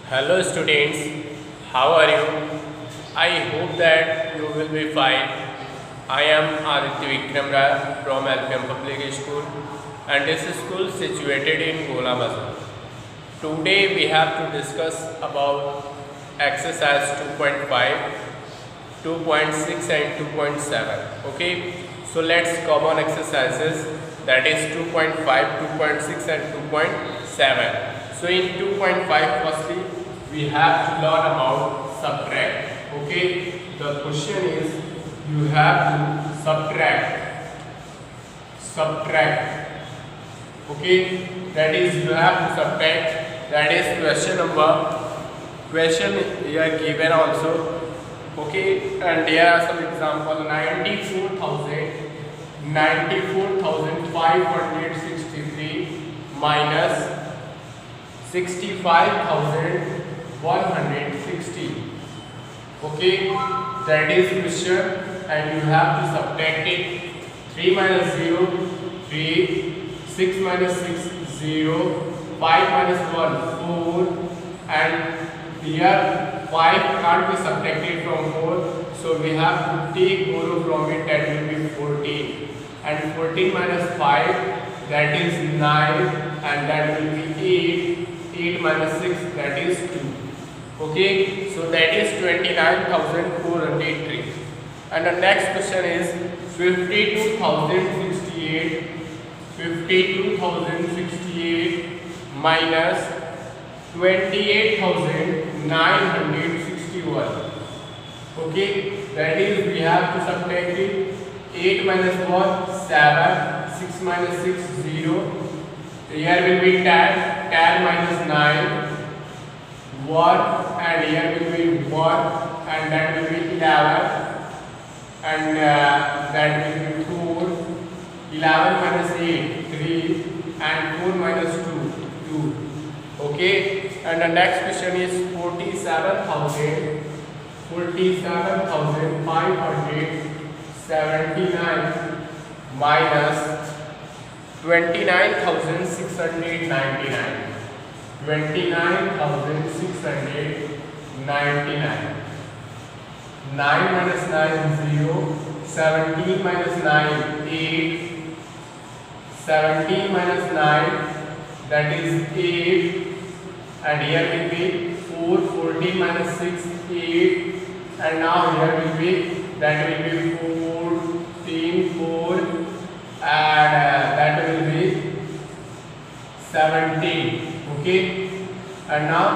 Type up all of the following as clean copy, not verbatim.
Hello students, how are you? I hope that you will be fine. I am Aditya Vikram Rai from LPM Public School and this school situated in Gola Bazaar. Today we have to discuss about exercise 2.5, 2.6 and 2.7. Okay, so let's common exercises, that is 2.5, 2.6 and 2.7. So in 2.5 firstly we have to learn about subtract. Okay, the question is you have to subtract. Okay, that is you have to subtract, that is question here given also. Okay, and there are some example. 94,563 minus 65,160. Okay, that is question and you have to subtract it. 3 minus 0, 3, 6 minus 6, 0, 5 minus 1, 4, and here 5 can't be subtracted from 4, so we have to take borrow from it, that will be 14, and 14 minus 5, that is 9, and that will be 8, 8 minus 6, that is 2. Okay, so that is 29,403. And the next question is 52,068 minus 28,961. Okay, that is we have to subtract it. 8 minus 1, 7, 6 minus 6, 0. Here will be 10, 10 minus 9, 1, and here will be 1, and that will be 11, and that will be 4, 11 minus 8, 3, and 4 minus 2, 2. Okay, and the next question is 47,579 minus 29,699. 29,699. 9 minus 9, 0. 17 minus 9, 8. 17 minus 9, that is 8. And here will be 4. 14 minus 6, 8. And now here will be, that will be 14, 4. And that will be 17. Okay, and now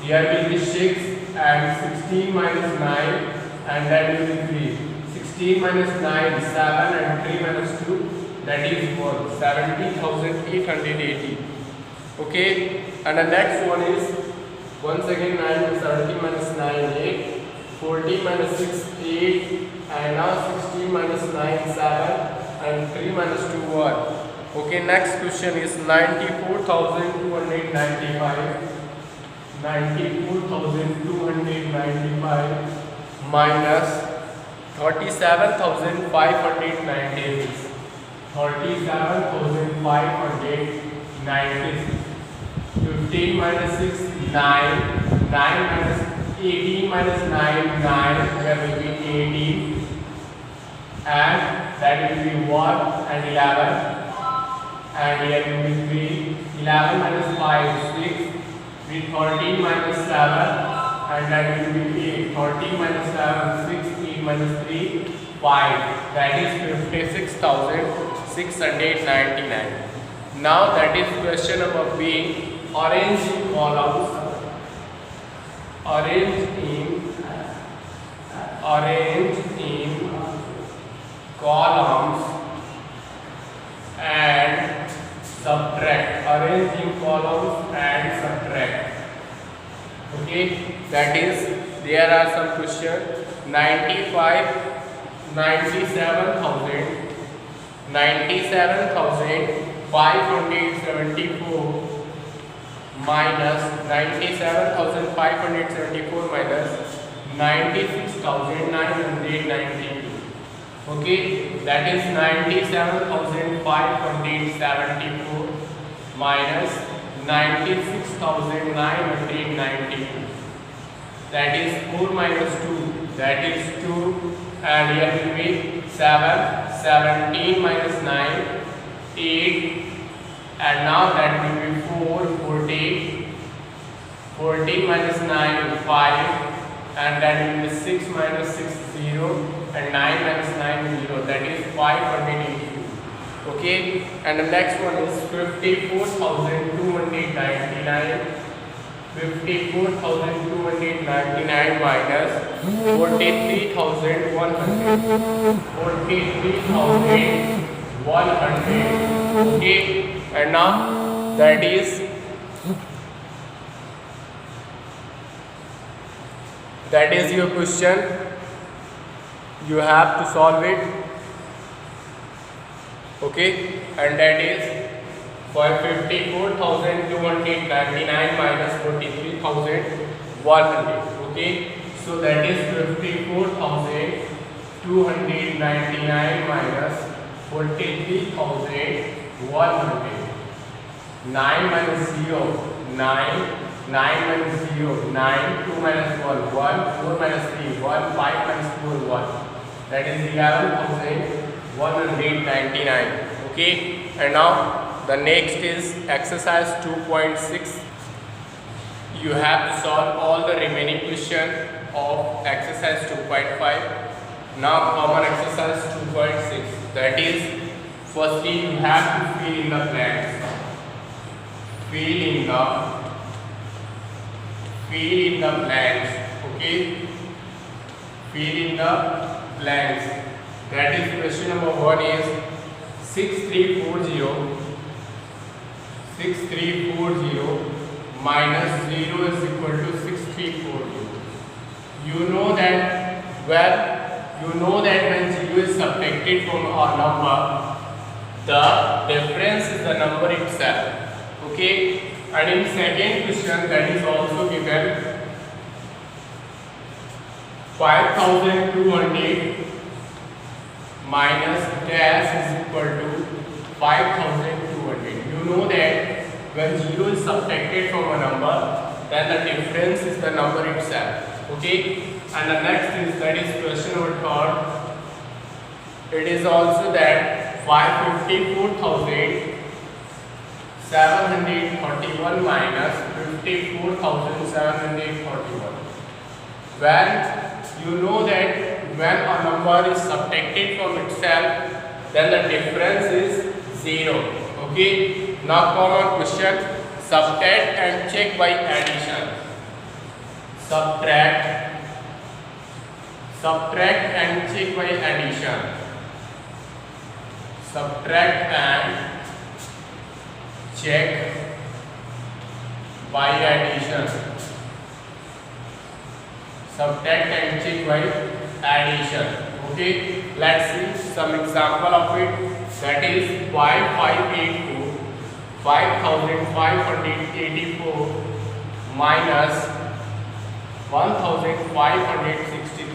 here will be 6 and 16 minus 9, and that will be 3. 16 minus 9, 7, and 3 minus 2, that is 1. 70,880. Okay, and the next one is once again 9 17 minus 9, 8. 14 minus 6, 8, and now 16 minus 9, 7, and 3 minus 2, 1. Okay, next question is 94,295 minus 37,596. 37,596. 15 minus 6, 9. 9 minus 18 minus 9, 9. There will be 18, and that will be 1 and 11. And here will be 3. 11 minus 5, 6. With 13 minus 7, and that will be 8. 13 minus 7, 6. 8 minus 3, 5. That is 56,699. Now that is question number B. Arrange in columns. Arrange in columns and subtract. Arrange in columns and subtract. Okay, that is there are some questions. 97,574 minus 97,574 minus 96,992. Okay, that is 97,574 minus 96,992. that is 4 minus 2, that is 2, and here will be 7, 17 minus 9, 8, and now that will be 4, 14, 14 minus 9, 5, and that will be 6 minus 6, 0, and 9 minus 9, 0, that is 582. Okay, and the next one is 54,299. 54,299 minus 43,100. 43,100. Okay, and now that is your question. You have to solve it. Okay, and that is for 54,299 minus 43,100. Okay, so that is 54,299 minus 43,100. 9 minus 0, 9, 9 minus 0, 9, 2 minus 1, 1, 4 minus 3, 1, 5 minus 4, 1. That is 11,199. Okay, and now the next is exercise 2.6. You have to solve all the remaining question of exercise 2.5. Now common exercise 2.6. That is, firstly you have to fill in the blanks. Fill in the blanks. Okay. Fill in the blanks. That is question number 1 is 6340 minus 0 is equal to 6340. You know that when 0 is subtracted from a number, the difference is the number itself. Okay, and in second question that is also given 5,200 minus dash is equal to 5,200. You know that when 0 is subtracted from a number, then the difference is the number itself. Okay, and the next is that is question number 3rd. It is also that 554,731 minus 54,731. When you know that when a number is subtracted from itself, then the difference is 0. Okay, now common question, subtract and check by addition. Subtract and check by addition. Subtract and check by addition. Subtract and check by addition. Okay, let's see some example of it. That is 5,584 minus 1,563.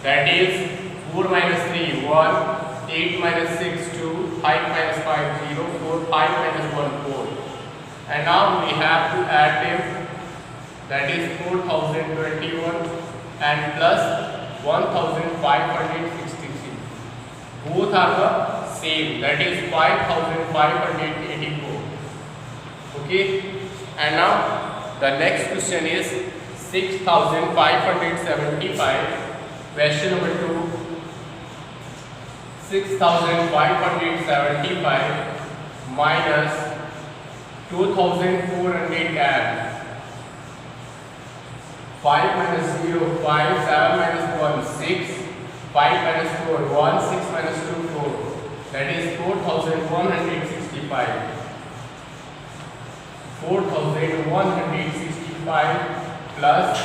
That is 4 minus 3, 1, 8 minus 6, 2, 5 minus 5, 0, 4, 5 minus 1, 4. And now we have to add them. That is 4,021 and plus 1,563. Both are the same. That is 5,584. Okay. And now the next question is 6,575. Question number 2. 6,575 minus 2,410. 5 minus 0, 5, 7 minus 1, 6, 5 minus 4, 1, 6 minus 2, 4. That is 4,165. 4,165 plus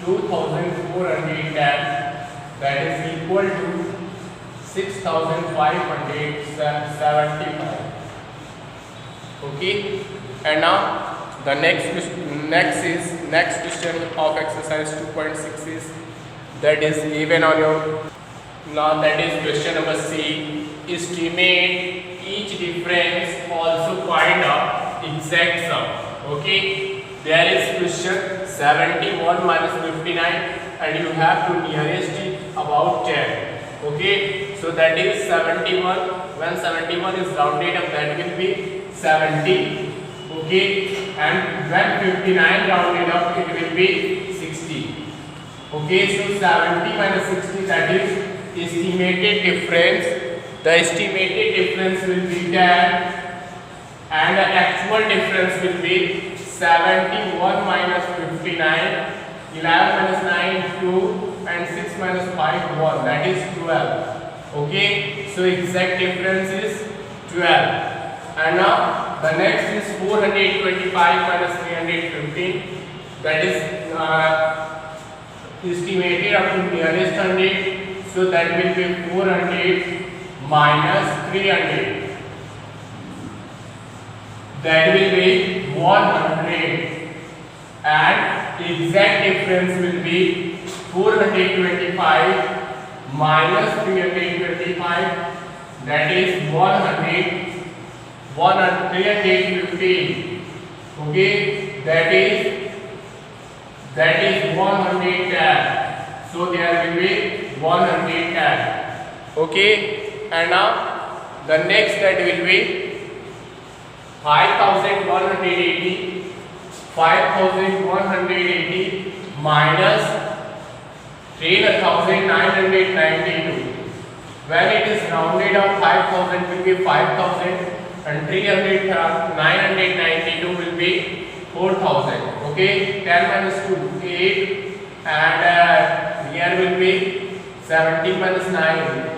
2,410, that is equal to 6,575. Okay, and now the next question of exercise 2.6 is that is given on your. Now that is question number C. Estimate each difference, also find out exact sum. Okay, there is question 71 minus 59 and you have to nearest it about 10. Okay, so that is 71. When 71 is rounded up, that will be 70. Okay, and when 59 rounded up, it will be 60. Okay, so 70 minus 60, that is estimated difference. The estimated difference will be 10 and the actual difference will be 71 minus 59, 11 minus 9 2 and 6 minus 5 1, that is 12. Okay, so exact difference is 12. And now the next is 425 minus 315, that is estimated up to nearest 100. So that will be 400 minus 300, that will be 100, and exact difference will be 425 minus 325, that is 315. Okay, that is 110. So there will be 110. Okay, and now the next that will be 5180 minus 3992. When it is rounded up, 5000 will be 5000 and 992 will be 4000. Okay, 10 minus 2 8, and here will be 17 minus 9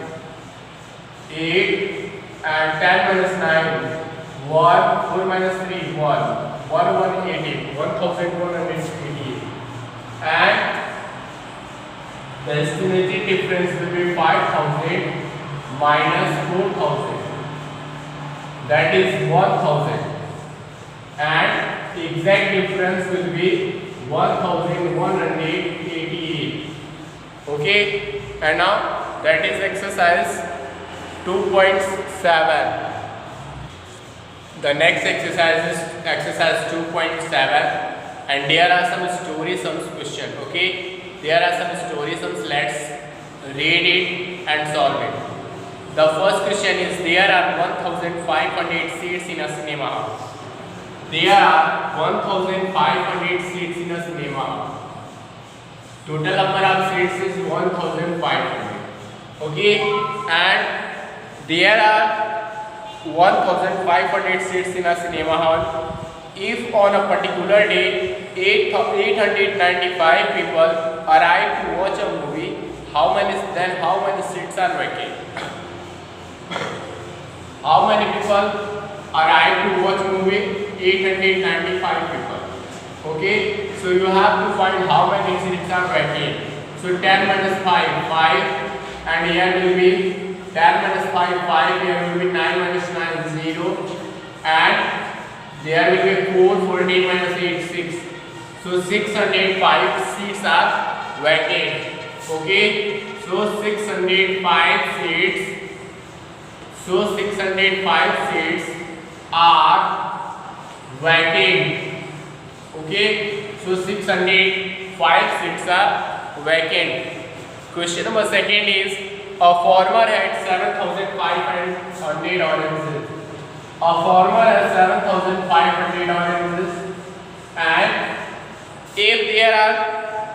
8, and 10 minus 9 1, 4 minus 3 1, 1180, 1180, and the estimated difference will be 5000 minus 4000, that is 1000, and the exact difference will be 1188. Okay, and now that is exercise 2.7. The next exercise is exercise 2.7, and there are some story sums question. Okay, there are some story sums. Let's read it and solve it. The first question is, there are 1500 seats in a cinema hall. There are 1500 seats in a cinema hall. Total number of seats is 1500. Okay, and there are 1500 seats in a cinema hall. If on a particular day 895 people arrive to watch a movie, how many seats are vacant? How many people arrive to watch movie? 895 people. Okay, so you have to find how many seats are vacant. So 10 minus 5 5, and here will be 10 minus 5 5, here will be 9 minus 9 0, and there will be 4 14 minus 8 6. So 605 seats are vacant. Okay, so 605 seats. So 605 seats are vacant. Okay, so 605 seats are vacant. Question number second is, a farmer had 7,500 oranges. A farmer has 7,500 oranges, and if there are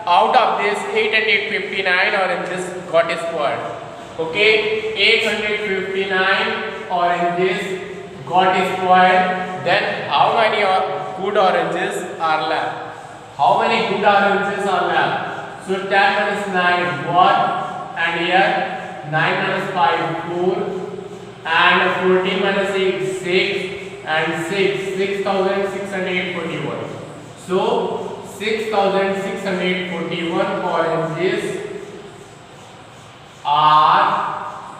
out of this 859 oranges got spoiled. Okay, 859 oranges got spoiled, then how many good oranges are left? How many good oranges are left? So 10 minus 9 1, and here 9 minus 5 4, and 14 minus 8 6, and 6,641. So 6,641 oranges are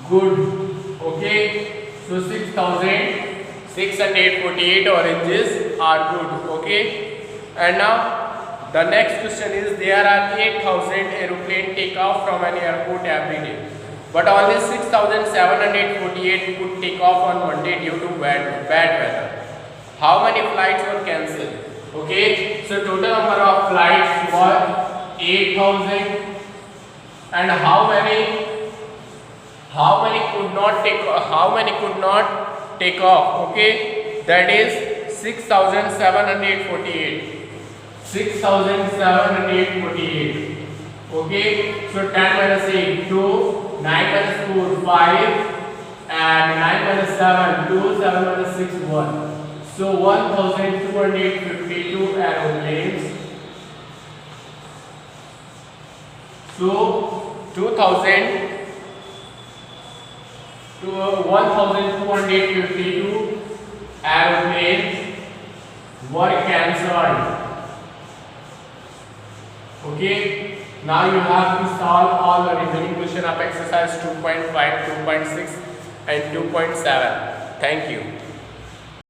good. Okay, so 6,648 oranges are good. Okay, and now the next question is, there are 8,000 aeroplanes take off from an airport every day, but only 6,748 could take off on Monday due to bad weather. How many flights were cancelled? Okay, so total number of flights was 8,000, and how many could not take off? Okay, that is 6,748. 6,748. Okay, so 10 minus 8 2, 9 minus 4 5, and 9 minus 7 2, 7 minus 6 1. So 1,252 aeroplanes. So 1,252 aeroplanes were cancelled. Okay, now you have to solve all the remaining question of exercise 2.5, 2.6 and 2.7. Thank you.